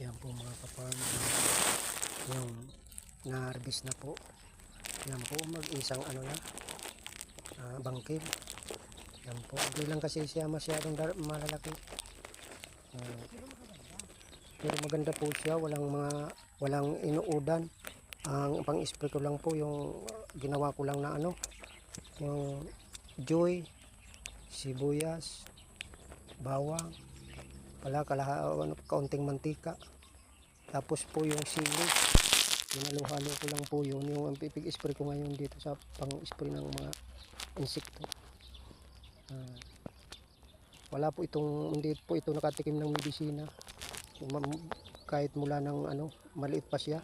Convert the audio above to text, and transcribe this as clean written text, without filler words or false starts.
Yan po mga kaparm, yung na-harvest na po. Yan po, mag-isang ano na, bangkil. Yan po, hindi lang kasi siya masyadong malalaki. Pero maganda po siya, walang inuudan. Ang pang-spray ko lang po yung ginawa ko lang na ano, yung joy, sibuyas, bawang, kaunting mantika. Tapos po yung sili, hinalo-halo ko lang po yun. Yung pipig-spray ko ngayon dito sa pang-spray ng mga insekto. Wala po hindi po ito nakatikim ng medisina. Kahit mula ng ano, maliit pa siya.